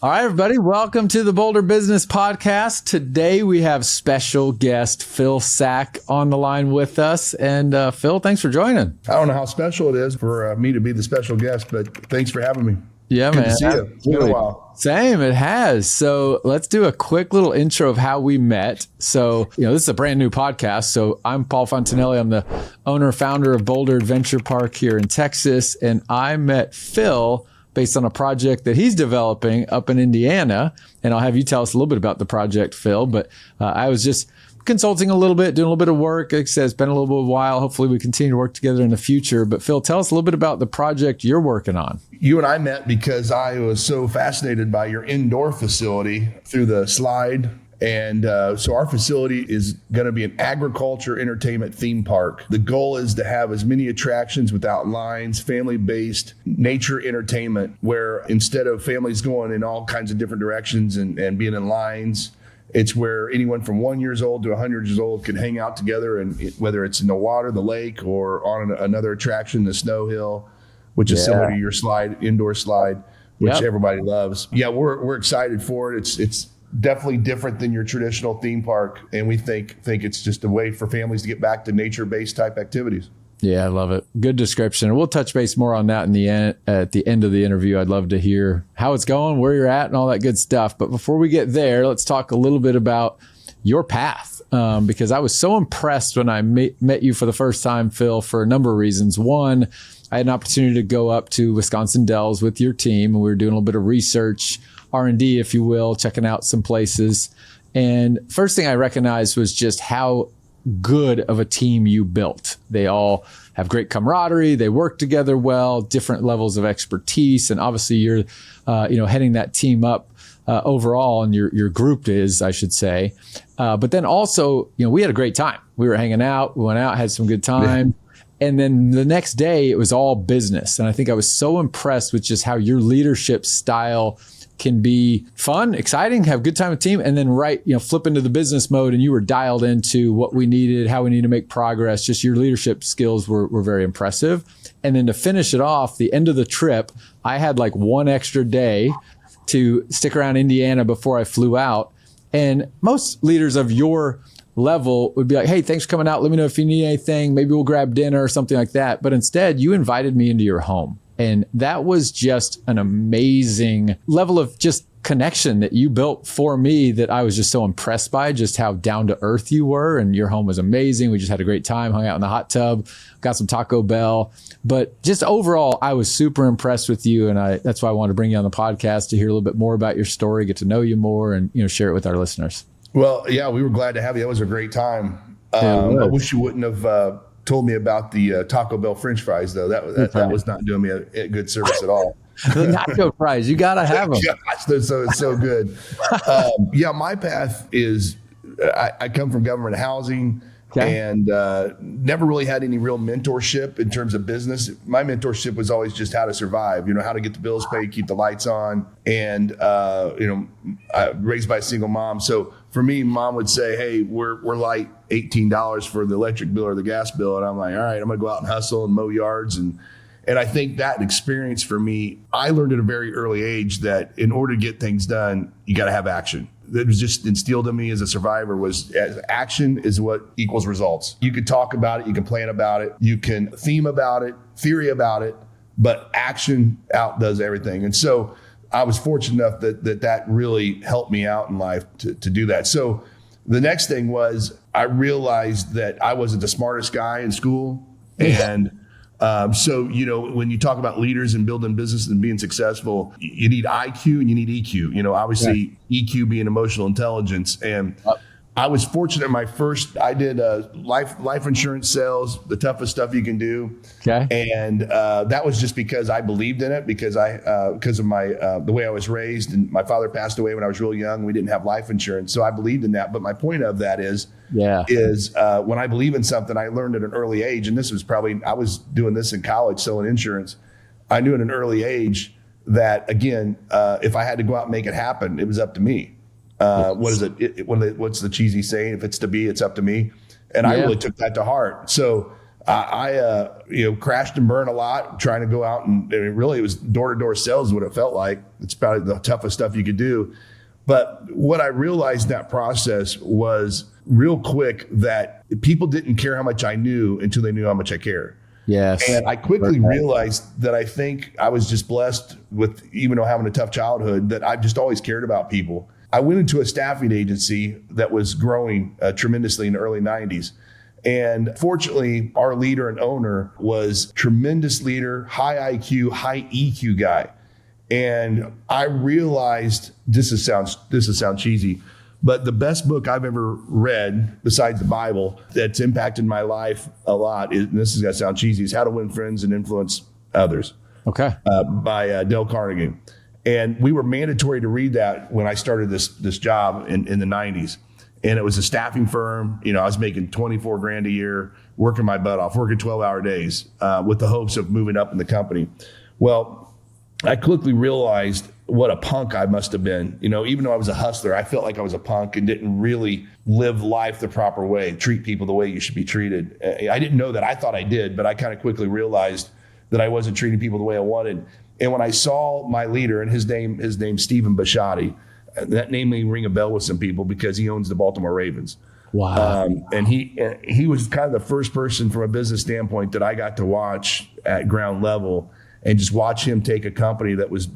All right, everybody, welcome to the Bolder Business Podcast. Today we have special guest Phil Sack on the line with us. And Phil, thanks for joining. I don't know how special it is for me to be the special guest, but thanks for having me. Yeah, Good man. to see you. It's been a while. Same, it has. So let's do a quick little intro of how we met. So, this is a brand new podcast. So I'm Paul Fontanelli. I'm the owner, founder of Boulder Adventure Park here in Texas. And I met Phil based on a project that he's developing up in Indiana. And I'll have you tell us a little bit about the project, Phil. But I was just consulting a little bit, doing a little bit of work. Like I said, it's been a little bit of a while. Hopefully we continue to work together in the future. But Phil, tell us a little bit about the project you're working on. You and I met because I was so fascinated by your indoor facility through the slide. And so our facility is going to be an agriculture entertainment theme park. The goal is to have as many attractions without lines, family-based nature entertainment, where instead of families going in all kinds of different directions and being in lines, it's where anyone from 1 year old to 100 years old can hang out together, and whether it's in the water, the lake, or on another attraction, the snow hill, which is similar to your slide, indoor slide, which everybody loves. Yeah, we're excited for it. It's definitely different than your traditional theme park, and we think it's just a way for families to get back to nature-based type activities. Yeah, I love it. Good description. We'll touch base more on that in the end. At the end of the interview, I'd love to hear how it's going, where you're at, and all that good stuff. But before we get there, let's talk a little bit about your path, because I was so impressed when I met you for the first time, Phil, for a number of reasons. One, I had an opportunity to go up to Wisconsin Dells with your team, and we were doing a little bit of research, R&D, if you will, checking out some places. And first thing I recognized was just how good of a team you built. They all have great camaraderie. They work together well, different levels of expertise. And obviously you're, heading that team up overall, and your group is, I should say. But then also, we had a great time. We were hanging out, we went out, had some good time. Yeah. And then the next day it was all business. And I think I was so impressed with just how your leadership style can be fun, exciting, have a good time with team, and then flip into the business mode, and you were dialed into what we needed, how we need to make progress. Just your leadership skills were very impressive. And then to finish it off, the end of the trip, I had like one extra day to stick around Indiana before I flew out. And most leaders of your level would be like, hey, thanks for coming out. Let me know if you need anything. Maybe we'll grab dinner or something like that. But instead, you invited me into your home. And that was just an amazing level of just connection that you built for me, that I was just so impressed by, just how down to earth you were. And your home was amazing. We just had a great time, hung out in the hot tub, got some Taco Bell. But just overall, I was super impressed with you. And that's why I wanted to bring you on the podcast to hear a little bit more about your story, get to know you more, and share it with our listeners. Well, yeah, we were glad to have you. That was a great time. I wish you wouldn't have told me about the Taco Bell French fries, though. That was not doing me a good service at all. The nacho fries, you got to have them. Gosh, it's so good. My path is I come from government housing. Okay. And never really had any real mentorship in terms of business. My mentorship was always just how to survive, how to get the bills paid, keep the lights on. And, raised by a single mom. So for me, mom would say, hey, we're light $18 for the electric bill or the gas bill. And I'm like, all right, I'm going to go out and hustle and mow yards. And I think that experience for me, I learned at a very early age that in order to get things done, you got to have action. That was just instilled in me as a survivor was action is what equals results. You could talk about it, you can plan about it, you can theme about it, theory about it, but action outdoes everything. And so I was fortunate enough that really helped me out in life to do that. So the next thing was I realized that I wasn't the smartest guy in school. And so, when you talk about leaders and building business and being successful, you need IQ and you need EQ, obviously EQ being emotional intelligence. And I was fortunate. I did life insurance sales, the toughest stuff you can do. Okay. And that was just because I believed in it, because of my the way I was raised, and my father passed away when I was real young. We didn't have life insurance, so I believed in that. But my point of that is when I believe in something, I learned at an early age, and this was I was doing this in college, selling insurance. I knew at an early age that, again, if I had to go out and make it happen, it was up to me. What is it? What's the cheesy saying? If it's to be, it's up to me. And I really took that to heart. So I crashed and burned a lot trying to go out and really it was door-to-door sales is what it felt like. It's probably the toughest stuff you could do. But what I realized in that process was real quick that people didn't care how much I knew until they knew how much I cared. Yes. And I quickly realized that I think I was just blessed with, even though having a tough childhood, that I've just always cared about people. I went into a staffing agency that was growing tremendously in the early 90s. And fortunately, our leader and owner was tremendous leader, high IQ, high EQ guy. And I realized, this will sound cheesy, but the best book I've ever read besides the Bible that's impacted my life a lot is, and this is going to sound cheesy, is How to Win Friends and Influence Others. Okay. By Dale Carnegie. And we were mandatory to read that when I started this job in the 90s. And it was a staffing firm. I was making 24 grand a year, working my butt off, working 12-hour days with the hopes of moving up in the company. Well, I quickly realized what a punk I must have been. Even though I was a hustler, I felt like I was a punk and didn't really live life the proper way, treat people the way you should be treated. I didn't know that. I thought I did, but I kind of quickly realized that I wasn't treating people the way I wanted. And when I saw my leader, and his name's Stephen Bisciotti, that name may ring a bell with some people because he owns the Baltimore Ravens. Wow. And he was kind of the first person from a business standpoint that I got to watch at ground level and just watch him take a company that was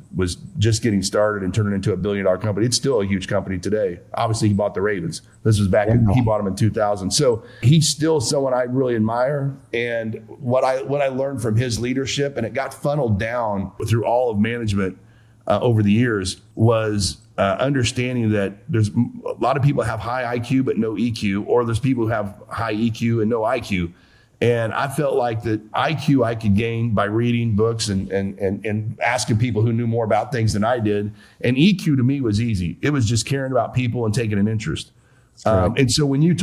just getting started and turn it into $1 billion company. It's still a huge company today. Obviously, he bought the Ravens. This was he bought them in 2000. So he's still someone I really admire. And what I learned from his leadership, and it got funneled down through all of management over the years, was understanding that there's a lot of people have high IQ but no EQ, or there's people who have high EQ and no IQ. And I felt like that IQ I could gain by reading books and asking people who knew more about things than I did. And EQ to me was easy. It was just caring about people and taking an interest. And so when you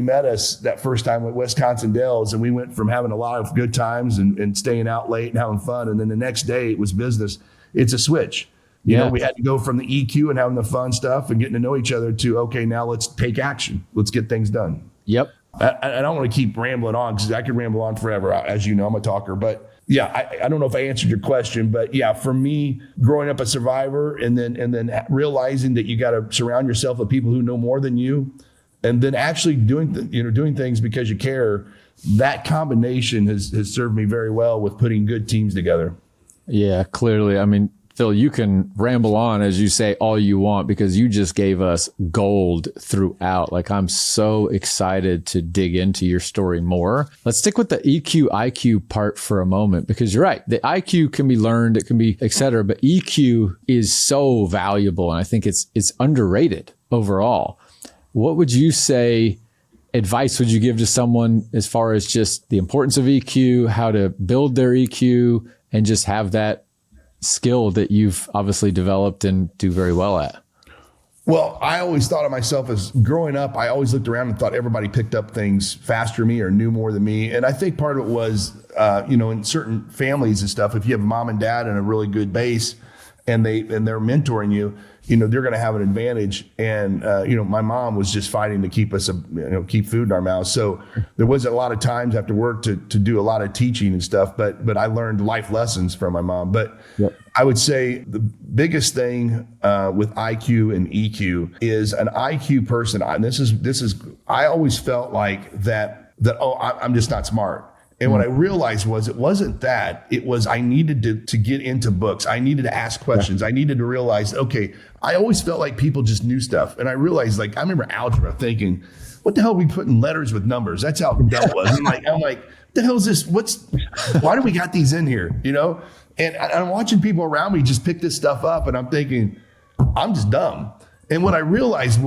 met us that first time at Wisconsin Dells, and we went from having a lot of good times and staying out late and having fun, and then the next day it was business, it's a switch. You know, we had to go from the EQ and having the fun stuff and getting to know each other to, okay, now let's take action. Let's get things done. Yep. I don't want to keep rambling on because I could ramble on forever. As you know, I'm a talker. But yeah, I don't know if I answered your question. But yeah, for me, growing up a survivor and then realizing that you got to surround yourself with people who know more than you, and then actually doing things because you care, that combination has served me very well with putting good teams together. Yeah, clearly. I mean, Phil, you can ramble on, as you say, all you want, because you just gave us gold throughout. Like, I'm so excited to dig into your story more. Let's stick with the EQ, IQ part for a moment, because you're right. The IQ can be learned, it can be et cetera, but EQ is so valuable. And I think it's underrated overall. What would you say, advice would you give to someone as far as just the importance of EQ, how to build their EQ, and just have that skill that you've obviously developed and do very well at? Well, I always thought of myself as growing up, I always looked around and thought everybody picked up things faster than me or knew more than me. And I think part of it was, in certain families and stuff, if you have mom and dad and a really good base and they're mentoring you, they're going to have an advantage. And, my mom was just fighting to keep us, keep food in our mouths. So there wasn't a lot of times after work to do a lot of teaching and stuff, but I learned life lessons from my mom. But yep. I would say the biggest thing with IQ and EQ is an IQ person. And this is, I always felt like that, I'm just not smart. And what I realized was it wasn't that. It was I needed to get into books. I needed to ask questions. I needed to realize, okay, I always felt like people just knew stuff. And I realized, I remember algebra thinking, what the hell are we putting letters with numbers? That's how dumb it was. I'm like, what the hell is this? Why do we got these in here? And I'm watching people around me just pick this stuff up, and I'm thinking, I'm just dumb. And what I realized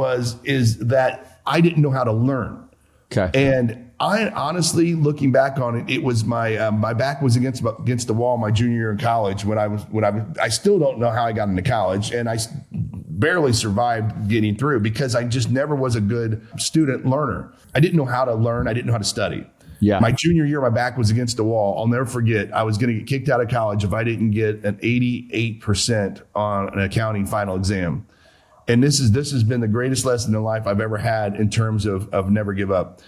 is that I didn't know how to learn. Okay. And I honestly, looking back on it, it was my back was against the wall my junior year in college I still don't know how I got into college, and I barely survived getting through because I just never was a good student learner. I didn't know how to learn. I didn't know how to study. Yeah. My junior year, my back was against the wall. I'll never forget. I was going to get kicked out of college if I didn't get an 88% on an accounting final exam. And this has been the greatest lesson in life I've ever had in terms of never give up.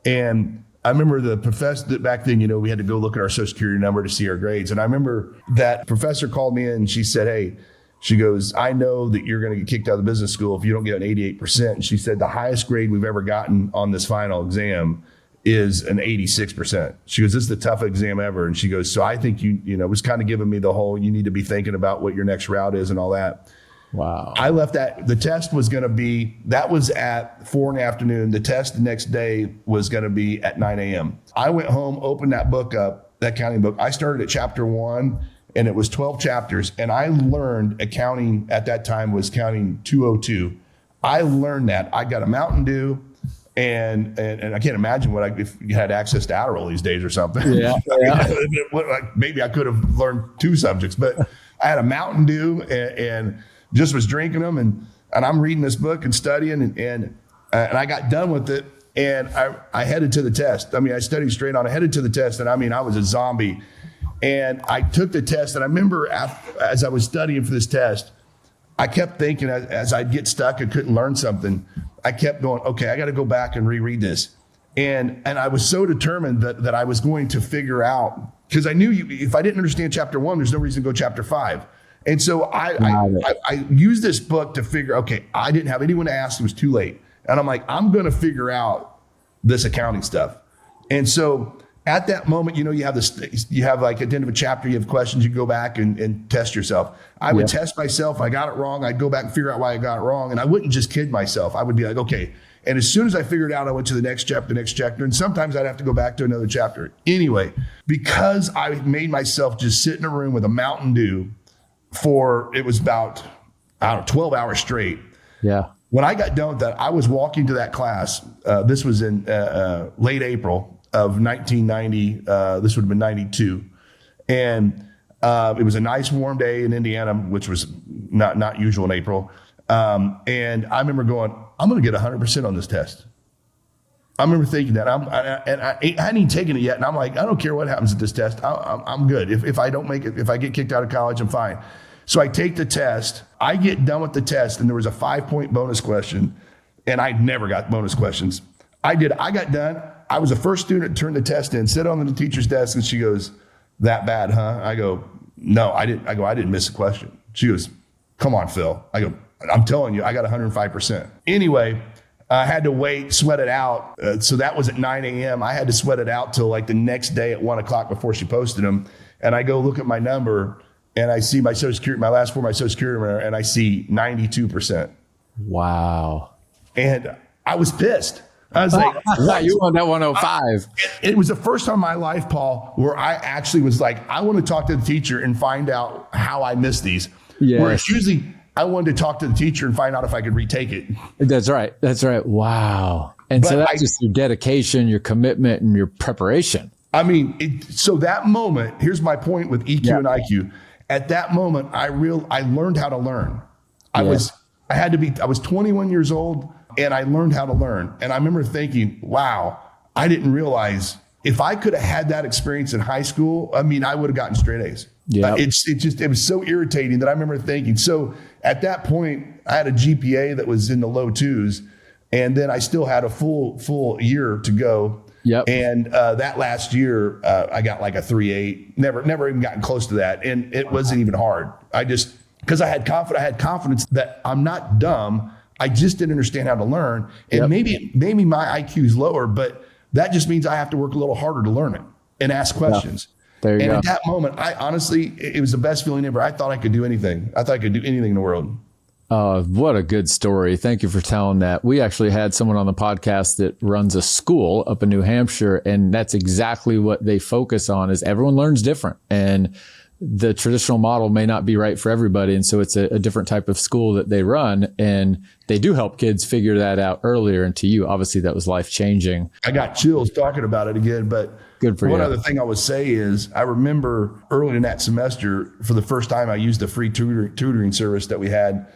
And I remember the professor back then, we had to go look at our social security number to see our grades. And I remember that professor called me in and she said, hey, she goes, I know that you're going to get kicked out of the business school if you don't get an 88%. And she said, the highest grade we've ever gotten on this final exam is an 86%. She goes, this is the toughest exam ever. And she goes, so I think was kind of giving me the whole, you need to be thinking about what your next route is and all that. Wow. I left that. The test was going to be, that was at 4 p.m. The test the next day was going to be at 9 a.m. I went home, opened that book up, that accounting book. I started at chapter 1 and it was 12 chapters. And I learned accounting at that time was counting 202. I learned that. I got a Mountain Dew and I can't imagine if you had access to Adderall these days or something. Yeah. Maybe I could have learned 2 subjects, but I had a Mountain Dew and just was drinking them, and I'm reading this book and studying, and I got done with it, and I headed to the test. I studied straight on. I headed to the test, and I was a zombie. And I took the test, and I remember as I was studying for this test, I kept thinking as I'd get stuck and couldn't learn something, I kept going, okay, I got to go back and reread this. And I was so determined that I was going to figure out, because I knew if I didn't understand chapter 1, there's no reason to go chapter 5. And so I used this book to figure, okay, I didn't have anyone to ask. It was too late. And I'm like, I'm going to figure out this accounting stuff. And so at that moment, you have like at the end of a chapter, you have questions, you go back and test yourself. I would test myself. I got it wrong. I'd go back and figure out why I got it wrong. And I wouldn't just kid myself. I would be like, okay. And as soon as I figured it out, I went to the next chapter. And sometimes I'd have to go back to another chapter. Anyway, because I made myself just sit in a room with a Mountain Dew, it was about, 12 hours straight. Yeah. When I got done with that, I was walking to that class. This was in late April of 1990. This would have been 92. And it was a nice warm day in Indiana, which was not usual in April. And I remember going, I'm going to get 100% on this test. I remember thinking that I hadn't even taken it yet. And I'm like, I don't care what happens at this test. I'm good. If I don't make it, if I get kicked out of college, I'm fine. So I take the test. I get done with the test, and there was a 5-point bonus question, and I never got bonus questions. I got done. I was the first student to turn the test in, sit on the teacher's desk, and she goes, that bad, huh? I go, no, I didn't. I go, I didn't miss a question. She goes, come on, Phil. I go, I'm telling you, I got 105%. Anyway, I had to sweat it out. So that was at 9 a.m. I had to sweat it out till like the next day at 1 o'clock before she posted them. And I go look at my number, and I see my Social Security, my last 4, my Social Security number, and I see 92%. Wow. And I was pissed. I was like, what? You want that 105. It was the first time in my life, Paul, where I actually was like, I want to talk to the teacher and find out how I missed these. Yes. Whereas usually I wanted to talk to the teacher and find out if I could retake it. That's right. Wow. And so that's just your dedication, your commitment, and your preparation. So that moment, here's my point with EQ and IQ. At that moment, I learned how to learn. I was 21 years old, and I learned how to learn. And I remember thinking, wow, I didn't realize if I could have had that experience in high school, I would have gotten straight A's. Yeah. It was so irritating that I remember thinking. So at that point, I had a GPA that was in the low 2s, and then I still had a full year to go. Yep. And that last year, I got like a 3.8. Never even gotten close to that, and it wasn't even hard. Because I had confidence that I'm not dumb. I just didn't understand how to learn, and maybe my IQ is lower, but that just means I have to work a little harder to learn it and ask questions. There you go. At that moment, I honestly, it was the best feeling ever. I thought I could do anything. I thought I could do anything in the world. What a good story. Thank you for telling that. We actually had someone on the podcast that runs a school up in New Hampshire, and that's exactly what they focus on is everyone learns different. And the traditional model may not be right for everybody. And so it's a different type of school that they run, and they do help kids figure that out earlier. And to you, obviously that was life changing. I got chills talking about it again, but good for you. One other thing I would say is I remember early in that semester, for the first time, I used the free tutoring service that we had.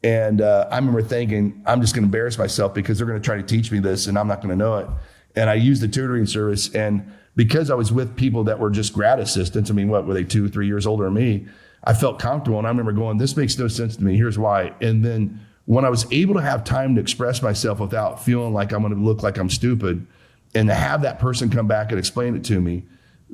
And I remember thinking, I'm just going to embarrass myself because they're going to try to teach me this and I'm not going to know it. And I used the tutoring service, and because I was with people that were just grad assistants, what were they, 2-3 years older than me? I felt comfortable, and I remember going, this makes no sense to me. Here's why. And then when I was able to have time to express myself without feeling like I'm going to look like I'm stupid, And to have that person come back and explain it to me,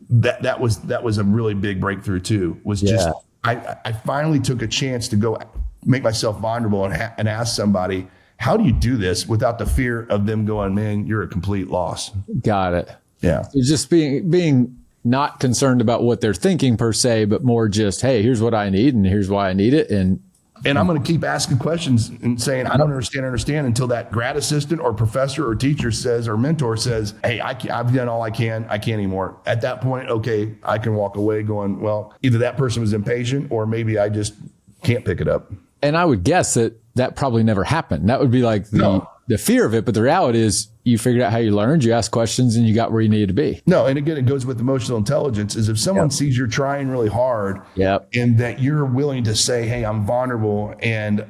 that was a really big breakthrough too. Was just I finally took a chance to go make myself vulnerable and ask somebody, how do you do this without the fear of them going, man, you're a complete loss. Got it. Yeah. It's just being not concerned about what they're thinking per se, but more just, hey, here's what I need and here's why I need it. And I'm going to keep asking questions and saying, I don't understand until that grad assistant or professor or teacher says, or mentor says, hey, I've done all I can't anymore. At that point, okay, I can walk away going, well, either that person was impatient or maybe I just can't pick it up. And I would guess that probably never happened. That would be like the fear of it. But the reality is you figured out how you learned, you asked questions, and you got where you needed to be. No, and again, it goes with emotional intelligence is if someone sees you're trying really hard and that you're willing to say, hey, I'm vulnerable and,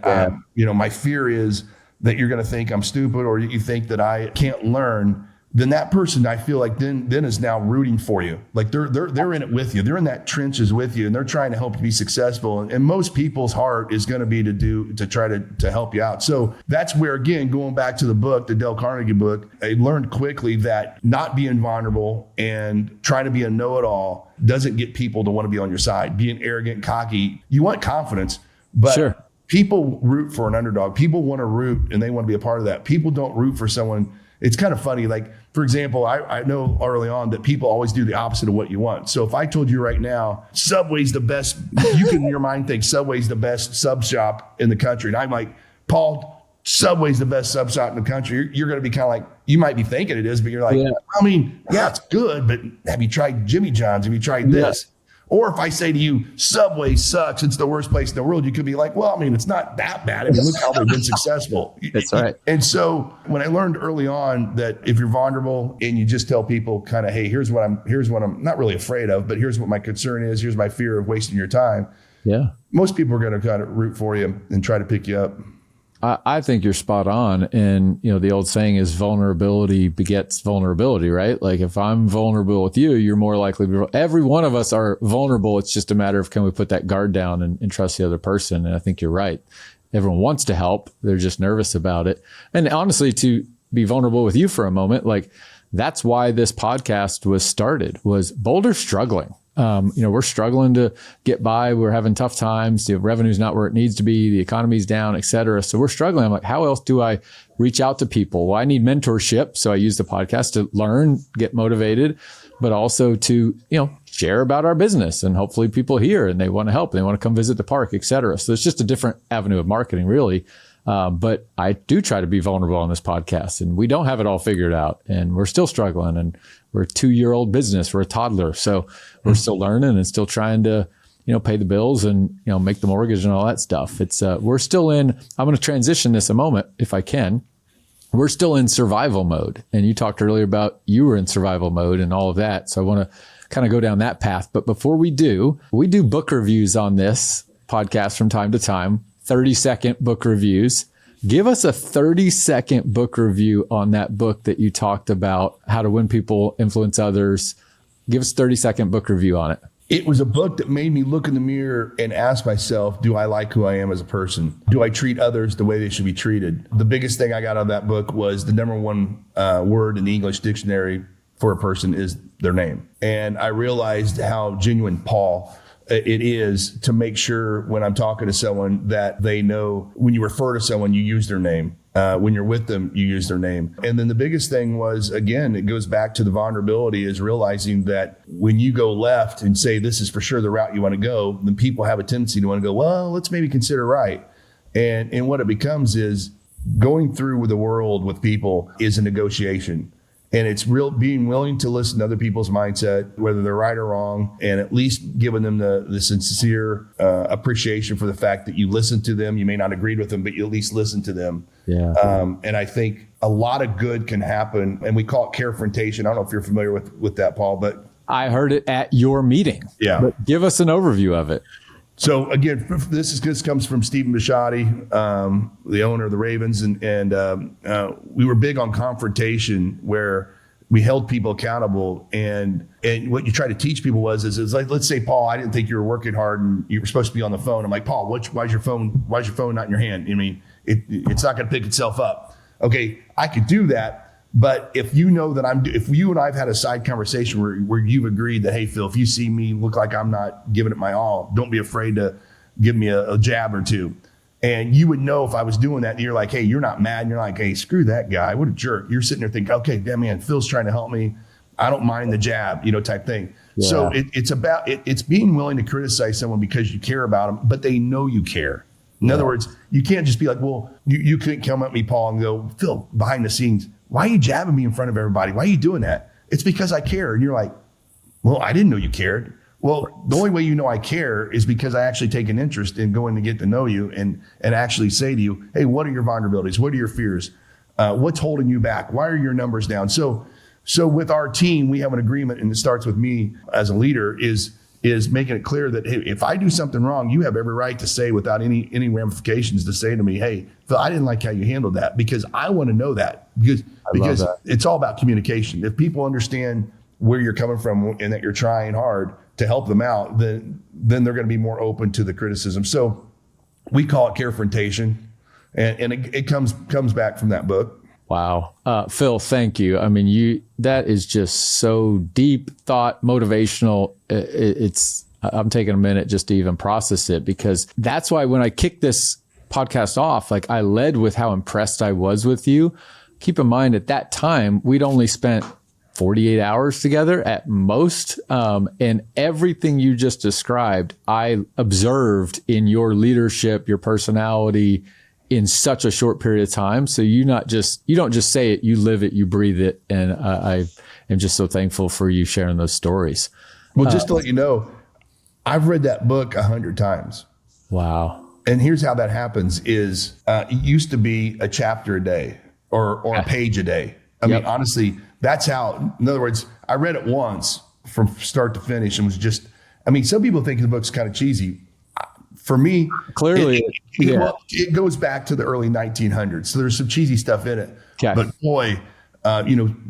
my fear is that you're going to think I'm stupid or you think that I can't learn, then that person, I feel like then is now rooting for you. Like they're in it with you. They're in that trenches with you and they're trying to help you be successful. And most people's heart is going to be to try to help you out. So that's where, again, going back to the book, the Dale Carnegie book, I learned quickly that not being vulnerable and trying to be a know-it-all doesn't get people to want to be on your side. Being arrogant, cocky, you want confidence, but people root for an underdog. People want to root and they want to be a part of that. People don't root for someone. It's kind of funny. Like, for example, I know early on that people always do the opposite of what you want. So if I told you right now, Subway's the best, you can in your mind think Subway's the best sub shop in the country. And I'm like, Paul, Subway's the best sub shop in the country. You're going to be kind of like, you might be thinking it is, but you're like, I mean, it's good, but have you tried Jimmy John's? Have you tried this? Or if I say to you, Subway sucks, it's the worst place in the world, you could be like, well, I mean, it's not that bad. I mean, look how they've been successful. That's right. And so when I learned early on that if you're vulnerable and you just tell people kind of, hey, here's what I'm not really afraid of, but here's what my concern is. Here's my fear of wasting your time. Yeah. Most people are going to kind of root for you and try to pick you up. I think you're spot on. And, the old saying is vulnerability begets vulnerability, right? Like if I'm vulnerable with you, you're more likely to be, every one of us are vulnerable. It's just a matter of, can we put that guard down and trust the other person? And I think you're right. Everyone wants to help. They're just nervous about it. And honestly, to be vulnerable with you for a moment, like that's why this podcast was started, was Boulder's struggling. We're struggling to get by. We're having tough times. The revenue's not where it needs to be. The economy's down, et cetera. So we're struggling. I'm like, how else do I reach out to people? Well, I need mentorship. So I use the podcast to learn, get motivated, but also to, share about our business and hopefully people hear and they want to help. They want to come visit the park, et cetera. So it's just a different avenue of marketing, really. But I do try to be vulnerable on this podcast and we don't have it all figured out and we're still struggling and we're a 2-year-old business. We're a toddler. So we're still learning and still trying to, pay the bills and, make the mortgage and all that stuff. It's, we're still in, I'm going to transition this a moment if I can. We're still in survival mode. And you talked earlier about you were in survival mode and all of that. So I want to kind of go down that path. But before we do book reviews on this podcast from time to time, 30-second book reviews. Give us a 30-second book review on that book that you talked about, How to Win People, Influence Others. Give us a 30-second book review on it. It was a book that made me look in the mirror and ask myself, do I like who I am as a person? Do I treat others the way they should be treated? The biggest thing I got out of that book was the number one word in the English dictionary for a person is their name. And I realized how genuine Paul it is to make sure when I'm talking to someone that they know when you refer to someone, you use their name. When you're with them, you use their name. And then the biggest thing was, again, it goes back to the vulnerability is realizing that when you go left and say, this is for sure the route you want to go, then people have a tendency to want to go, well, let's maybe consider right. And what it becomes is going through with the world with people is a negotiation. And it's being willing to listen to other people's mindset, whether they're right or wrong, and at least giving them the sincere appreciation for the fact that you listen to them. You may not agree with them, but you at least listen to them. Yeah. And I think a lot of good can happen. And we call it carefrontation. I don't know if you're familiar with that, Paul, but I heard it at your meeting. Yeah. But give us an overview of it. So again, this comes from Stephen Bisciotti, the owner of the Ravens, and we were big on confrontation, where we held people accountable. And what you try to teach people is like, let's say, Paul, I didn't think you were working hard and you were supposed to be on the phone. I'm like, Paul, why's your phone not in your hand? I mean, it's not going to pick itself up. Okay, I could do that, But if you know that if you and I've had a side conversation where you've agreed that, hey, Phil, if you see me look like I'm not giving it my all, don't be afraid to give me a jab or two. And you would know if I was doing that, and you're like, hey, you're not mad. And you're like, hey, screw that guy. What a jerk. You're sitting there thinking, okay, damn man, Phil's trying to help me. I don't mind the jab, type thing. Yeah. So it's being willing to criticize someone because you care about them, but they know you care. In other words, you can't just be like, well, you couldn't come at me, Paul, and go, Phil, behind the scenes, why are you jabbing me in front of everybody? Why are you doing that? It's because I care. And you're like, well, I didn't know you cared. Well, the only way you know I care is because I actually take an interest in going to get to know you and actually say to you, hey, what are your vulnerabilities? What are your fears? What's holding you back? Why are your numbers down? So with our team, we have an agreement, and it starts with me as a leader, is making it clear that, hey, if I do something wrong, you have every right to say without any ramifications to say to me, hey, Phil, I didn't like how you handled that, because I want to know that because it's all about communication. If people understand where you're coming from and that you're trying hard to help them out, then they're going to be more open to the criticism. So we call it carefrontation, and it comes back from that book. Wow. Phil, thank you. I mean, that is just so deep thought, motivational. I'm taking a minute just to even process it, because that's why when I kicked this podcast off, like, I led with how impressed I was with you. Keep in mind, at that time, we'd only spent 48 hours together at most. And everything you just described, I observed in your leadership, your personality, in such a short period of time. So you don't just say it, you live it, you breathe it. And I am just so thankful for you sharing those stories. Well, just to let you know, I've read that book 100 times. Wow. And here's how that happens is it used to be a chapter a day or a page a day. I mean, honestly, that's how, in other words, I read it once from start to finish and was just, I mean, some people think the book's kind of cheesy. For me, clearly, it goes back to the early 1900s. So there's some cheesy stuff in it. Okay. But boy,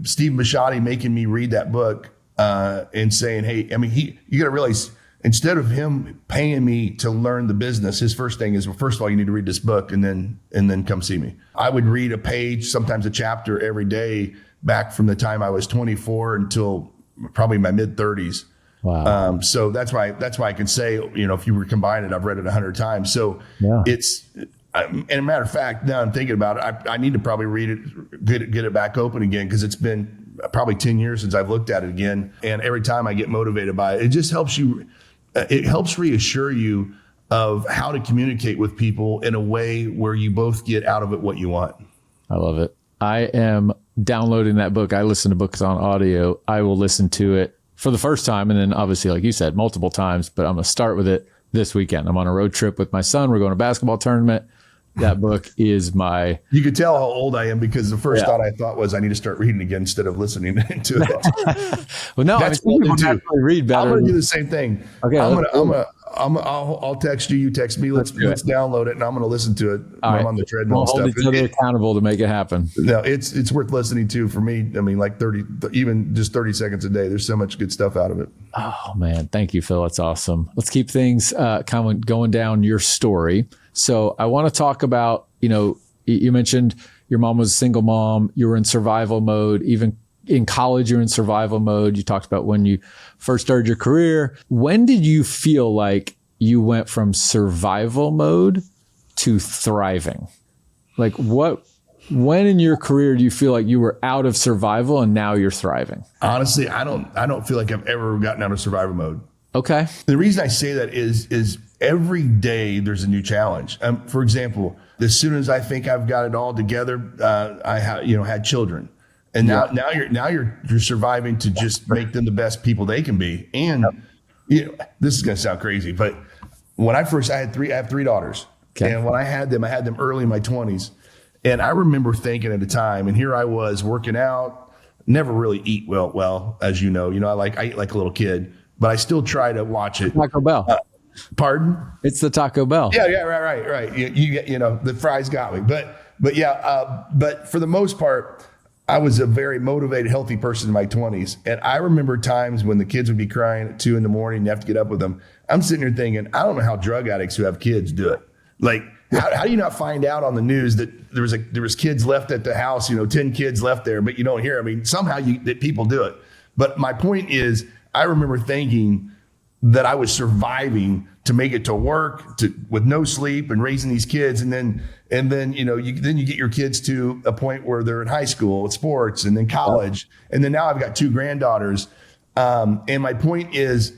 Steve Bisciotti making me read that book and saying, hey, I mean, you got to realize, instead of him paying me to learn the business, his first thing is, well, first of all, you need to read this book and then come see me. I would read a page, sometimes a chapter every day back from the time I was 24 until probably my mid 30s. Wow. So that's why I can say, if you were combining it, I've read it 100 times. So it's, and a matter of fact, now I'm thinking about it, I need to probably read it, get it back open again, because it's been probably 10 years since I've looked at it again. And every time I get motivated by it, it just helps you. It helps reassure you of how to communicate with people in a way where you both get out of it what you want. I love it. I am downloading that book. I listen to books on audio. I will listen to it for the first time, and then obviously, like you said, multiple times, but I'm going to start with it this weekend. I'm on a road trip with my son. We're going to a basketball tournament. That book is You could tell how old I am, because the first thought I thought was, I need to start reading again instead of listening to it. Well, no, that's I mean, read better. I'm going to do the same thing. Okay. I'll text you text me. Let's download it, and I'm going to listen to it when I'm on the treadmill. We'll hold each other accountable to make it happen. No, it's worth listening to for me. I mean, like 30 seconds a day. There's so much good stuff out of it. Oh man, thank you, Phil. That's awesome. Let's keep things kind of going down your story. So I want to talk about, you mentioned your mom was a single mom. You were in survival mode. Even in college, you're in survival mode. You talked about when you first started your career. When did you feel like you went from survival mode to thriving? Like when in your career do you feel like you were out of survival and now you're thriving? Honestly, I don't feel like I've ever gotten out of survival mode. Okay. The reason I say that is every day there's a new challenge. For example, as soon as I think I've got it all together, I had children. And now you're surviving to just make them the best people they can be. And this is going to sound crazy, but when I have three daughters. Okay. And when I had them early in my 20s. And I remember thinking at the time, and here I was working out, never really eat well, as you know. I eat like a little kid, but I still try to watch it. Taco Bell. Pardon? It's the Taco Bell. Yeah, right. You the fries got me, but for the most part, I was a very motivated, healthy person in my 20s. And I remember times when the kids would be crying at 2 a.m. and you have to get up with them. I'm sitting here thinking, I don't know how drug addicts who have kids do it. Like, How do you not find out on the news that there was kids left at the house, 10 kids left there, but you don't hear? I mean, somehow that people do it. But my point is, I remember thinking that I was surviving to make it to work with no sleep and raising these kids. And then you get your kids to a point where they're in high school with sports and then college. And then now I've got 2 granddaughters. And my point is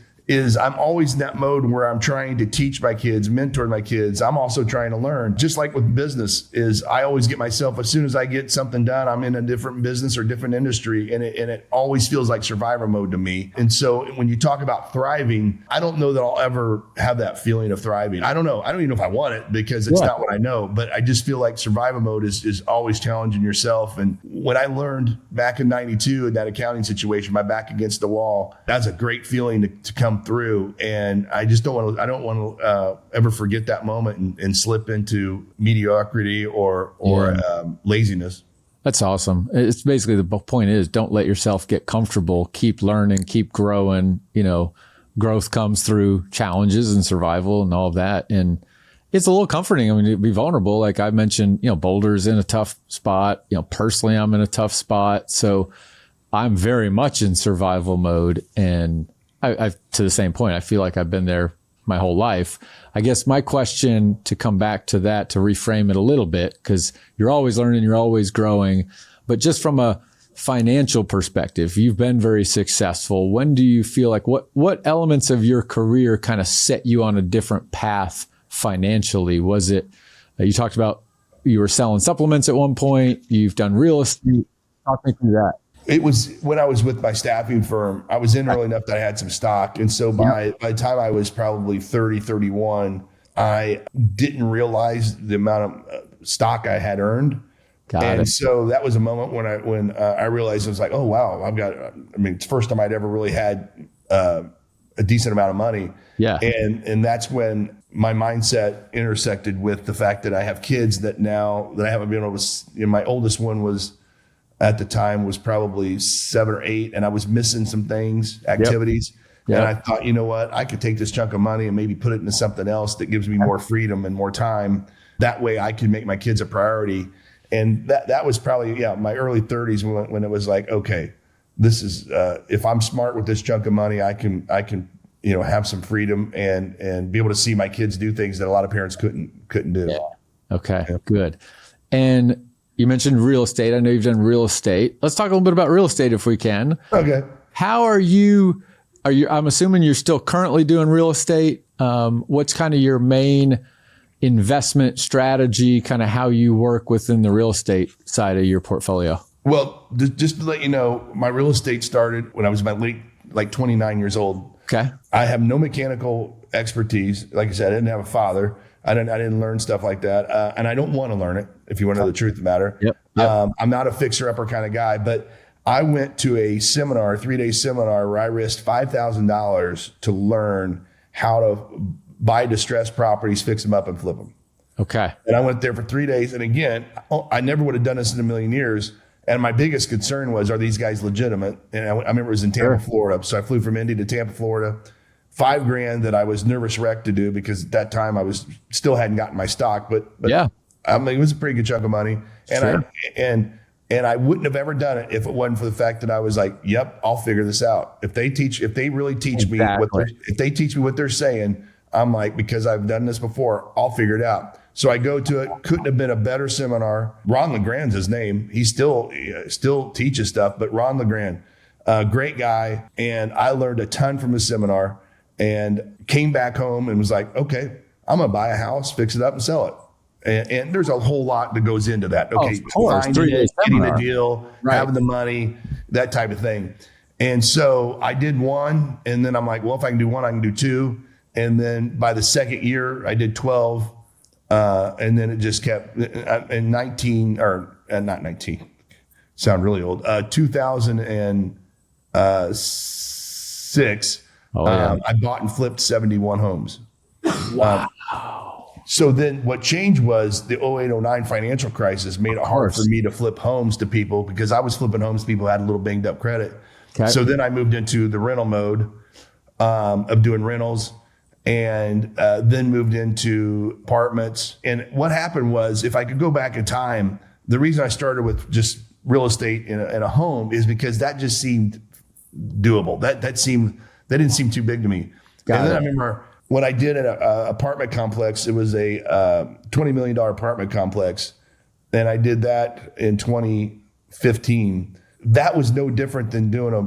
I'm always in that mode where I'm trying to teach my kids, mentor my kids. I'm also trying to learn. Just like with business, is I always get myself, as soon as I get something done, I'm in a different business or different industry, and it always feels like survivor mode to me. And so when you talk about thriving, I don't know that I'll ever have that feeling of thriving. I don't know. I don't even know if I want it, because it's not what I know. But I just feel like survivor mode is always challenging yourself. And when I learned back in '92 in that accounting situation, my back against the wall, that's a great feeling to come through. And I just don't want to ever forget that moment and slip into mediocrity or laziness. That's awesome. It's basically, the point is, don't let yourself get comfortable. Keep learning, keep growing. Growth comes through challenges and survival and all of that. And it's a little comforting. I mean, to be vulnerable. Like I mentioned, Boulder's in a tough spot. Personally, I'm in a tough spot. So I'm very much in survival mode. And I've to the same point, I feel like I've been there my whole life. I guess my question, to come back to that, to reframe it a little bit, because you're always learning, you're always growing, but just from a financial perspective, you've been very successful. When do you feel like, what elements of your career kind of set you on a different path financially? Was it, you talked about you were selling supplements at one point, you've done real estate. Talk me through that. It was when I was with my staffing firm. I was in early enough that I had some stock. And so by the time I was probably 30, 31, I didn't realize the amount of stock I had earned. So that was a moment when I realized, I was like, oh, wow, it's the first time I'd ever really had a decent amount of money. Yeah. And that's when my mindset intersected with the fact that I have kids that I haven't been able to, my oldest one was, at the time, was probably 7 or 8, and I was missing some things, activities. Yep. And I thought, you know what, I could take this chunk of money and maybe put it into something else that gives me more freedom and more time. That way I can make my kids a priority. And that was probably, my early 30s when it was like, okay, this is, if I'm smart with this chunk of money, I can have some freedom and be able to see my kids do things that a lot of parents couldn't do. Yeah. Okay, good. And you mentioned real estate. I know you've done real estate. Let's talk a little bit about real estate if we can. Okay. How are you, I'm assuming you're still currently doing real estate. What's kind of your main investment strategy, kind of how you work within the real estate side of your portfolio? Well, just to let you know, my real estate started when I was about 29 years old. Okay. I have no mechanical expertise. Like I said, I didn't have a father. I didn't learn stuff like that. And I don't want to learn it, if you want to know the truth of the matter. Yep. I'm not a fixer-upper kind of guy, but I went to a 3-day seminar where I risked $5,000 to learn how to buy distressed properties, fix them up, and flip them. Okay. And I went there for 3 days. And again, I never would have done this in a million years. And my biggest concern was, are these guys legitimate? And I remember it was in Tampa, Florida. So I flew from Indy to Tampa, Florida. $5,000 that I was nervous wreck to do, because at that time I still hadn't gotten my stock, but yeah, it was a pretty good chunk of money. And and I wouldn't have ever done it if it wasn't for the fact that I was like, yep, I'll figure this out. If they really teach me if they teach me what they're saying, I'm like, because I've done this before, I'll figure it out. So I go to it. Couldn't have been a better seminar. Ron LeGrand's his name. He still teaches stuff, but Ron LeGrand, great guy. And I learned a ton from his seminar. And came back home and was like, okay, I'm going to buy a house, fix it up, and sell it. And there's a whole lot that goes into that. Okay, finding it, getting the deal, having the money, that type of thing. And so I did one, and then I'm like, well, if I can do one, I can do two. And then by the second year, I did 12. And then it just kept in 19, or not 19, sound really old, 2006. I bought and flipped 71 homes. Wow. So then what changed was the 0809 financial crisis made it hard for me to flip homes to people, because I was flipping homes to people who had a little banged up credit. Okay. So then I moved into the rental mode of doing rentals. and then moved into apartments. And what happened was, if I could go back in time, the reason I started with just real estate in a home is because that just seemed doable. That didn't seem too big to me. Then I remember when I did an apartment complex, it was a $20 million apartment complex. And I did that in 2015. That was no different than doing a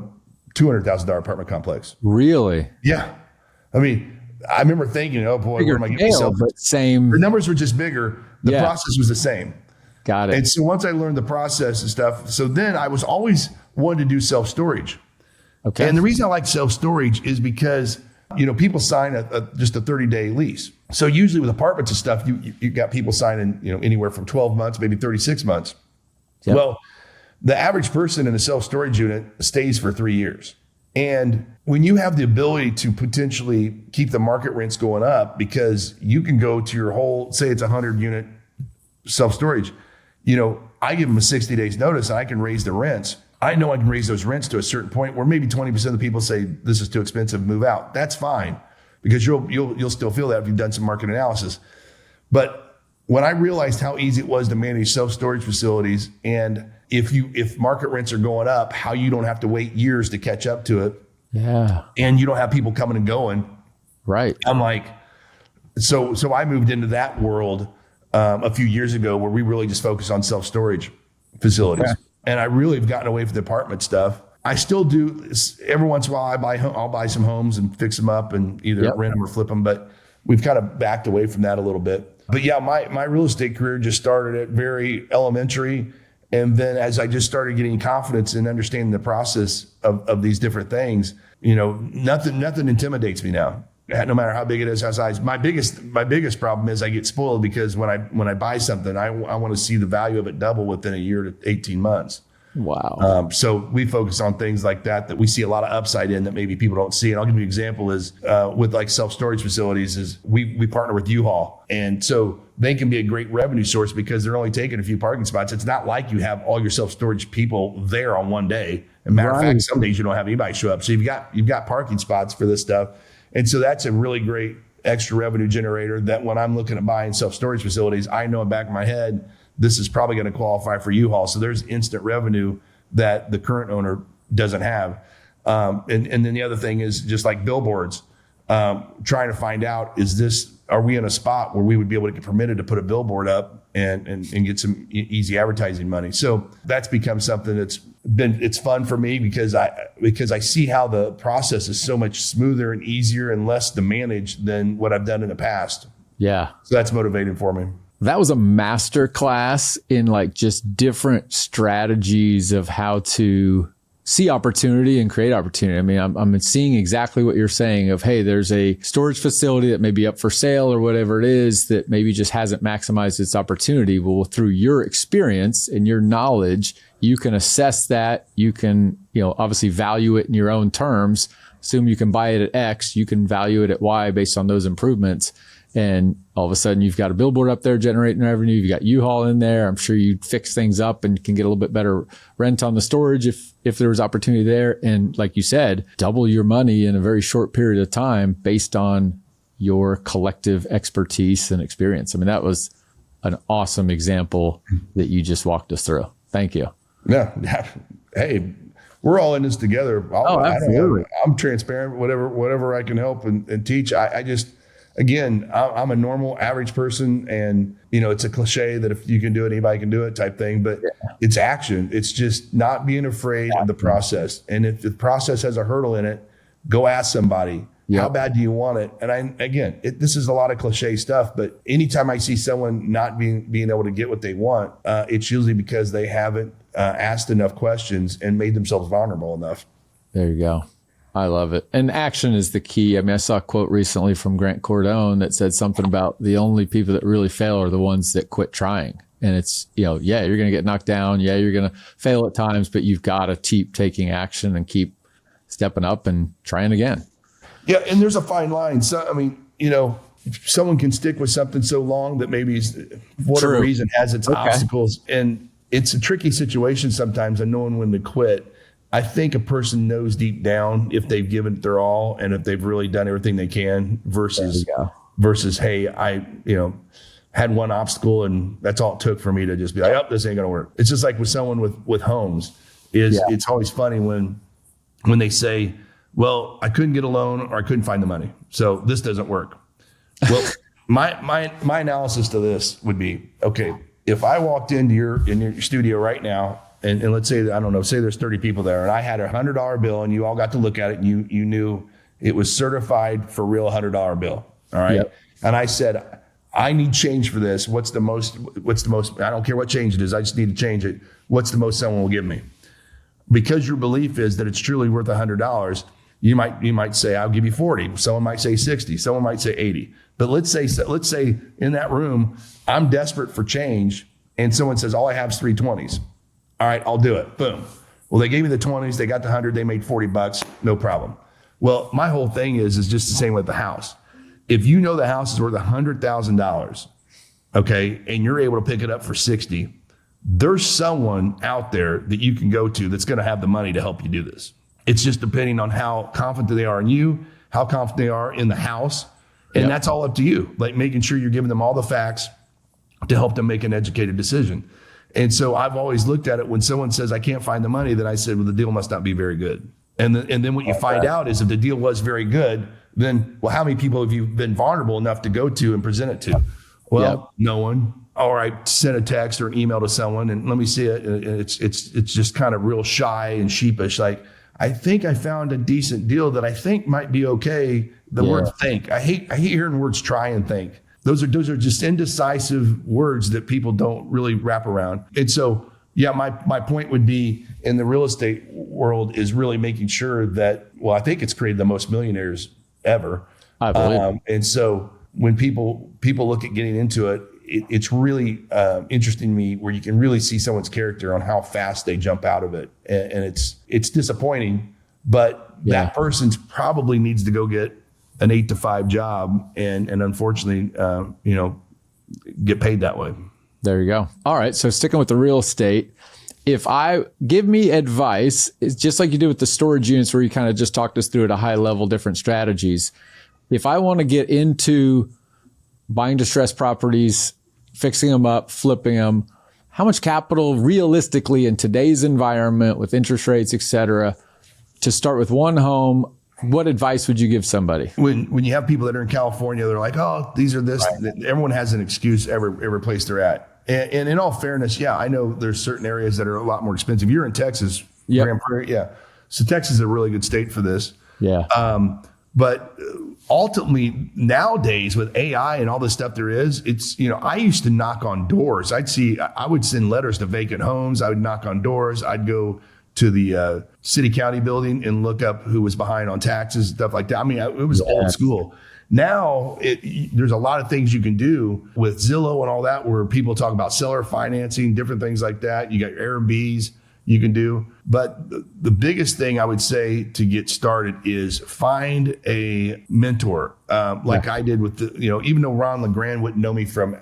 $200,000 apartment complex. Really? Yeah. I mean, I remember thinking, oh boy, where am I getting myself? But same. The numbers were just bigger. The process was the same. Got it. And so once I learned the process and stuff, so then I was always wanting to do self-storage. Okay. And the reason I like self-storage is because, people sign just a 30-day lease. So usually with apartments and stuff, you got people signing, anywhere from 12 months, maybe 36 months. Yep. Well, the average person in a self-storage unit stays for 3 years. And when you have the ability to potentially keep the market rents going up, because you can go to your whole, say it's 100-unit self-storage, I give them a 60 days notice and I can raise the rents. I know I can raise those rents to a certain point where maybe 20% of the people say this is too expensive, move out. That's fine, because you'll still feel that if you've done some market analysis. But when I realized how easy it was to manage self-storage facilities, and if market rents are going up, how you don't have to wait years to catch up to it. Yeah. And you don't have people coming and going. Right. I'm like, so I moved into that world a few years ago, where we really just focus on self-storage facilities. Okay. And I really have gotten away from the apartment stuff. I still do every once in a while. I'll buy some homes and fix them up and either rent them or flip them. But we've kind of backed away from that a little bit. But yeah, my real estate career just started at very elementary. And then as I just started getting confidence in understanding the process of these different things, nothing intimidates me now. No matter how big it is, how size. My biggest problem is I get spoiled, because when I buy something, I want to see the value of it double within a year to 18 months. Wow. So we focus on things like that we see a lot of upside in that maybe people don't see. And I'll give you an example is with like self-storage facilities is we partner with U-Haul. And so they can be a great revenue source because they're only taking a few parking spots. It's not like you have all your self-storage people there on one day. As a matter of fact, some days you don't have anybody show up. So you've got parking spots for this stuff. And so that's a really great extra revenue generator that when I'm looking at buying self-storage facilities, I know in the back of my head, this is probably going to qualify for U-Haul. So there's instant revenue that the current owner doesn't have. And then the other thing is just like billboards, trying to find out, are we in a spot where we would be able to get permitted to put a billboard up and get some easy advertising money. So that's become something it's fun for me because I see how the process is so much smoother and easier and less to manage than what I've done in the past. Yeah. So that's motivating for me. That was a master class in like just different strategies of how to see opportunity and create opportunity. I mean, I'm seeing exactly what you're saying of, hey, there's a storage facility that may be up for sale or whatever it is that maybe just hasn't maximized its opportunity. Well, through your experience and your knowledge, you can assess that. You can, obviously value it in your own terms. Assume you can buy it at X, you can value it at Y based on those improvements. And all of a sudden you've got a billboard up there generating revenue. You've got U-Haul in there. I'm sure you'd fix things up and can get a little bit better rent on the storage if there was opportunity there. And like you said, double your money in a very short period of time based on your collective expertise and experience. I mean, that was an awesome example that you just walked us through. Thank you. Yeah. Hey, we're all in this together. Absolutely. I'm transparent, whatever I can help and teach. Again, I'm a normal average person, and it's a cliche that if you can do it, anybody can do it type thing, but it's action. It's just not being afraid of the process. And if the process has a hurdle in it, go ask somebody, how bad do you want it? And this is a lot of cliche stuff, but anytime I see someone not being able to get what they want, it's usually because they haven't asked enough questions and made themselves vulnerable enough. There you go. I love it. And action is the key. I mean, I saw a quote recently from Grant Cardone that said something about the only people that really fail are the ones that quit trying. And it's, you're going to get knocked down. Yeah, you're going to fail at times, but you've got to keep taking action and keep stepping up and trying again. Yeah. And there's a fine line. So, I mean, someone can stick with something so long that maybe for whatever reason has its obstacles. And it's a tricky situation sometimes of knowing when to quit. I think a person knows deep down if they've given it their all and if they've really done everything they can versus, hey, I, had one obstacle and that's all it took for me to just be like, oh, this ain't going to work. It's just like with someone with homes it's always funny when they say, well, I couldn't get a loan or I couldn't find the money, so this doesn't work. Well, my analysis to this would be, okay, if I walked into your studio right now and let's say, I don't know, say there's 30 people there and I had $100 bill and you all got to look at it and you knew it was certified for real $100 bill. All right. Yep. And I said, I need change for this. What's the most, I don't care what change it is. I just need to change it. What's the most someone will give me? Because your belief is that it's truly worth $100. You might say, I'll give you 40. Someone might say 60. Someone might say 80. But let's say in that room, I'm desperate for change. And someone says, all I have is 320s. All right, I'll do it. Boom. Well, they gave me the 20s. They got the 100. They made $40. No problem. Well, my whole thing is just the same with the house. If you know the house is worth $100,000, okay, and you're able to pick it up for 60, there's someone out there that you can go to that's going to have the money to help you do this. It's just depending on how confident they are in you, how confident they are in the house. And that's all up to you, like making sure you're giving them all the facts to help them make an educated decision. And so I've always looked at it when someone says, I can't find the money, then I said, well, the deal must not be very good. And then what you find out is if the deal was very good, then, well, how many people have you been vulnerable enough to go to and present it to? Well, no one. Or I sent a text or an email to someone and let me see it. And it's just kind of real shy and sheepish. Like, I think I found a decent deal that I think might be okay. The word think. I hate hearing words try and think. Those are just indecisive words that people don't really wrap around. And so, my point would be in the real estate world is really making sure that, well, I think it's created the most millionaires ever. I believe. And so when people look at getting into it, it's really interesting to me where you can really see someone's character on how fast they jump out of it. And it's disappointing, but that person's probably needs to go get an 8 to 5 job and unfortunately, get paid that way. There you go. All right. So sticking with the real estate, if I give me advice, it's just like you did with the storage units where you kind of just talked us through at a high level, different strategies. If I want to get into buying distressed properties, fixing them up, flipping them, how much capital realistically in today's environment with interest rates, et cetera, to start with one home, what advice would you give somebody? When you have people that are in California, they're like, oh, these are this. Right. Everyone has an excuse every place they're at. And in all fairness, I know there's certain areas that are a lot more expensive. You're in Texas, Grand Prairie, So Texas is a really good state for this. But ultimately, nowadays with AI and all this stuff there is, it's, I used to knock on doors. I would send letters to vacant homes. I would knock on doors. I'd go to the city county building and look up who was behind on taxes, stuff like that. I mean, it was old school. Now, there's a lot of things you can do with Zillow and all that, where people talk about seller financing, different things like that. You got Airbnbs you can do. But the biggest thing I would say to get started is find a mentor, like I did with even though Ron LeGrand wouldn't know me from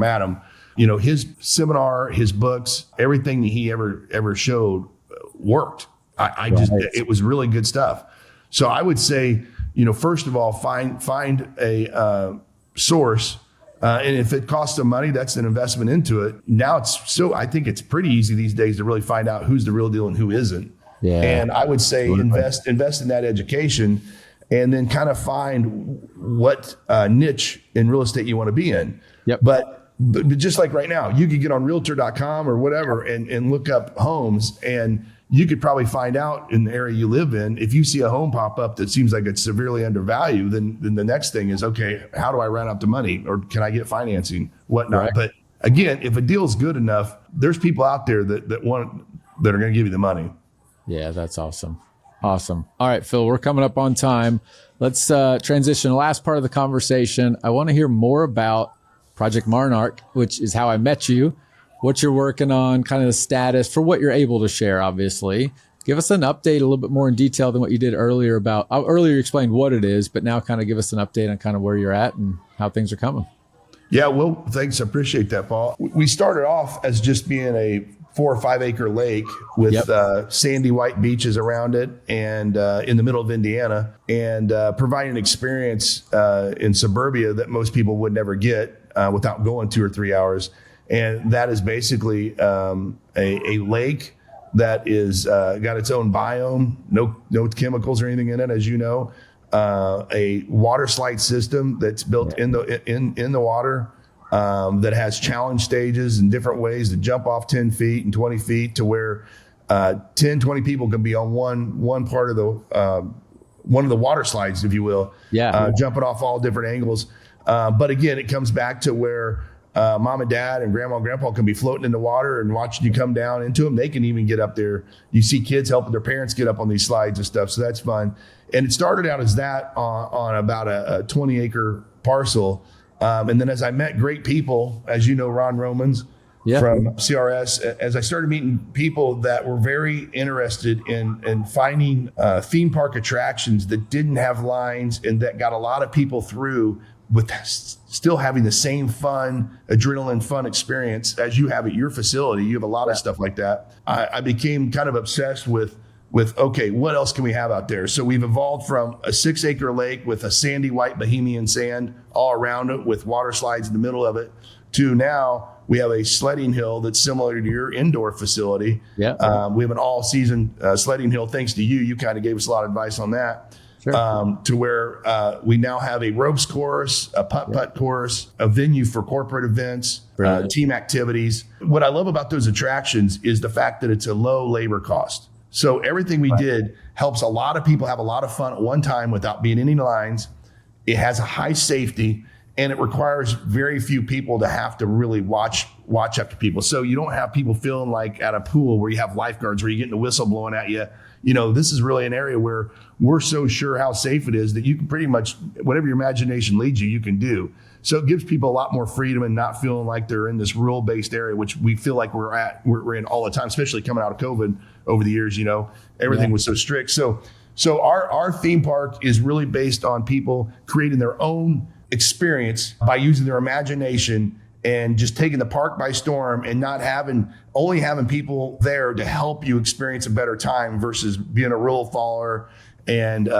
Adam, his seminar, his books, everything that he ever showed worked. It was really good stuff. So I would say, first of all, find a source, and if it costs some money, that's an investment into it. Now I think it's pretty easy these days to really find out who's the real deal and who isn't. Yeah. And I would say invest in that education, and then kind of find what niche in real estate you want to be in. Yep. But just like right now, you could get on realtor.com or whatever and look up homes, and you could probably find out in the area you live in, if you see a home pop up that seems like it's severely undervalued, then the next thing is, okay, how do I run out the money, or can I get financing, whatnot? Right. But again, if a deal is good enough, there's people out there that are going to give you the money. Yeah, that's awesome. Awesome. All right, Phil, we're coming up on time. Let's transition. Last part of the conversation. I want to hear more about Project Monarch, which is how I met you, what you're working on, kind of the status for what you're able to share, obviously. Give us an update a little bit more in detail than what you did earlier earlier you explained what it is, but now kind of give us an update on kind of where you're at and how things are coming. Yeah, well, thanks. I appreciate that, Paul. We started off as just being a 4 or 5 acre lake with sandy white beaches around it, and in the middle of Indiana, and providing an experience in suburbia that most people would never get without going 2 or 3 hours. And that is basically a lake that is got its own biome, no chemicals or anything in it, as you know. A water slide system that's built in the water, that has challenge stages and different ways to jump off 10 feet and 20 feet to where 10, 20 people can be on one part of one of the water slides, if you will, jumping off all different angles. But again, it comes back to where mom and dad and grandma and grandpa can be floating in the water and watching you come down into them. They can even get up there. You see kids helping their parents get up on these slides and stuff. So that's fun. And it started out as that on about a 20 acre parcel. And then as I met great people, as you know, Ron Romans from CRS, as I started meeting people that were very interested in finding theme park attractions that didn't have lines and that got a lot of people through with still having the same fun, adrenaline fun experience as you have at your facility. You have a lot of stuff like that. I became kind of obsessed with, okay, what else can we have out there? So we've evolved from a 6 acre lake with a sandy white Bohemian sand all around it with water slides in the middle of it, to now we have a sledding hill that's similar to your indoor facility. We have an all season sledding hill. Thanks to you. You kind of gave us a lot of advice on that. To where we now have a ropes course, a putt-putt course, a venue for corporate events, team activities. What I love about those attractions is the fact that it's a low labor cost. So everything we did helps a lot of people have a lot of fun at one time without being in any lines. It has a high safety, and it requires very few people to have to really watch after people. So you don't have people feeling like at a pool where you have lifeguards where you're getting the whistle blowing at you. You know, this is really an area where we're so sure how safe it is that you can pretty much, whatever your imagination leads you, you can do. So it gives people a lot more freedom and not feeling like they're in this rule-based area, which we feel like we're in all the time, especially coming out of COVID over the years. You know, everything was so strict. So our theme park is really based on people creating their own experience by using their imagination and just taking the park by storm and not only having people there to help you experience a better time versus being a rule follower and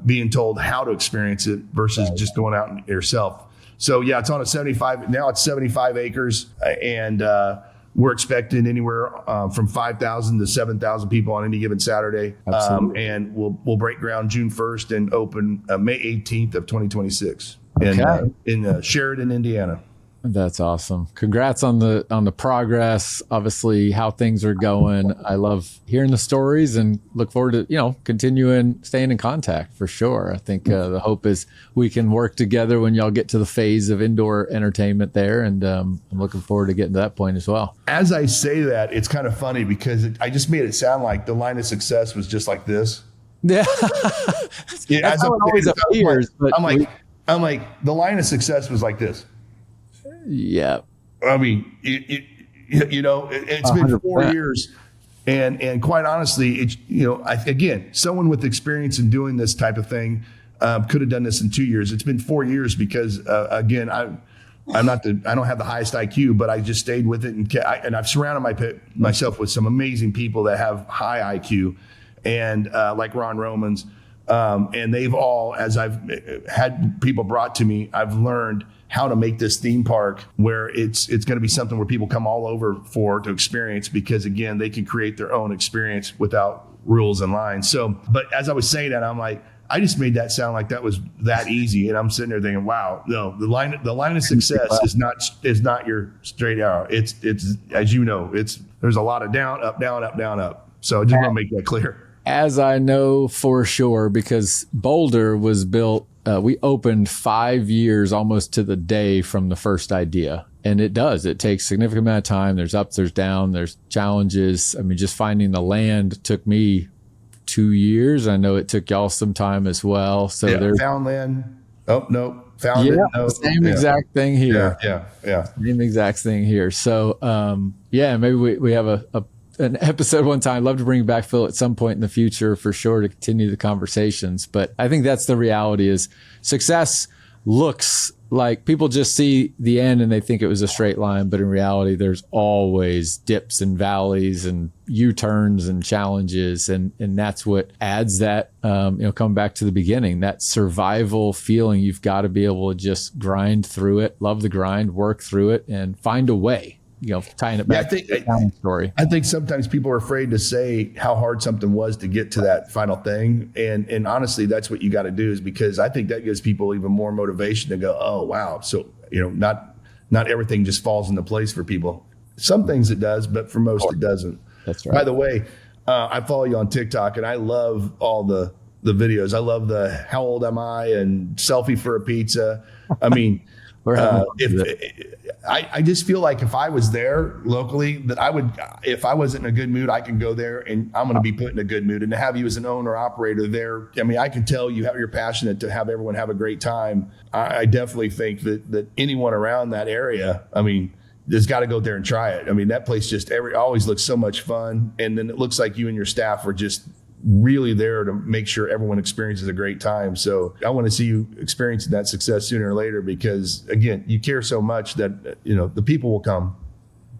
being told how to experience it versus just going out yourself. So yeah, it's on now it's 75 acres, and we're expecting anywhere from 5,000 to 7,000 people on any given Saturday. And we'll break ground June 1st and open May 18th of 2026 in Sheridan, Indiana. That's awesome. Congrats on the progress, obviously how things are going. I love hearing the stories and look forward to, staying in contact for sure. I think the hope is we can work together when y'all get to the phase of indoor entertainment there. And I'm looking forward to getting to that point as well. As I say that, it's kind of funny because I just made it sound like the line of success was just like this. Yeah. That's how it always appears. I'm like, the line of success was like this. Yeah. I mean, it's been 4 years, and quite honestly, again, someone with experience in doing this type of thing could have done this in 2 years. It's been 4 years because again, I don't have the highest IQ, but I just stayed with it and I've surrounded myself with some amazing people that have high IQ, and like Ron Romans, and they've all, as I've had people brought to me, I've learned how to make this theme park where it's going to be something where people come all over to experience, because again, they can create their own experience without rules and lines. So, but as I was saying that, I'm like, I just made that sound like that was that easy. And I'm sitting there thinking, wow, no, the line of success is not your straight arrow. It's, as you know, there's a lot of down, up, down, up, down, up. So I just want to make that clear. As I know for sure, because Boulder was built, we opened 5 years almost to the day from the first idea. And it takes a significant amount of time. There's ups, there's downs, there's challenges. I mean, just finding the land took me 2 years. I know it took y'all some time as well. So there's found land. Oh, no. Found it. No. Same exact thing here. Yeah. Same exact thing here. So, maybe we have an episode one time. I'd love to bring back Phil at some point in the future for sure to continue the conversations. But I think that's the reality is success looks like people just see the end and they think it was a straight line, but in reality, there's always dips and valleys and U-turns and challenges. And that's what adds that, coming back to the beginning, that survival feeling. You've got to be able to just grind through it, love the grind, work through it, and find a way. Tying it back to the accounting story. I think sometimes people are afraid to say how hard something was to get to that final thing. And honestly, that's what you got to do, is because I think that gives people even more motivation to go, oh, wow. So, not everything just falls into place for people. Some things it does, but for most it doesn't. That's right. By the way, I follow you on TikTok and I love all the videos. I love the how old am I and selfie for a pizza. I mean, I just feel like if I was there locally, that I would, if I wasn't in a good mood, I can go there and I'm going to be put in a good mood. And to have you as an owner operator there, I mean, I can tell you're passionate to have everyone have a great time. I definitely think that anyone around that area, I mean, there's got to go there and try it. I mean, that place just always looks so much fun. And then it looks like you and your staff are just really there to make sure everyone experiences a great time. So I want to see you experiencing that success sooner or later, because again, you care so much that, the people will come.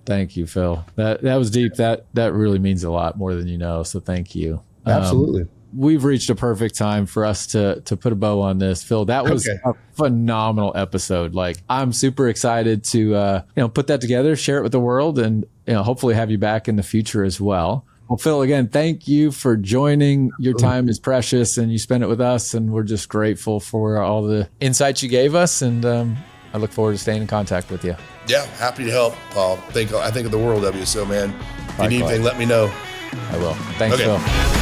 Thank you, Phil. That was deep. That really means a lot, more than you know. So thank you. Absolutely. We've reached a perfect time for us to put a bow on this, Phil. That was a phenomenal episode. Like, I'm super excited to, put that together, share it with the world, and, hopefully have you back in the future as well. Well, Phil, again, thank you for joining. Your time is precious and you spend it with us, and we're just grateful for all the insights you gave us. And I look forward to staying in contact with you. Yeah, happy to help, Paul. I think of the world of you. So, man, if you need anything, let me know. I will. Thanks, Phil.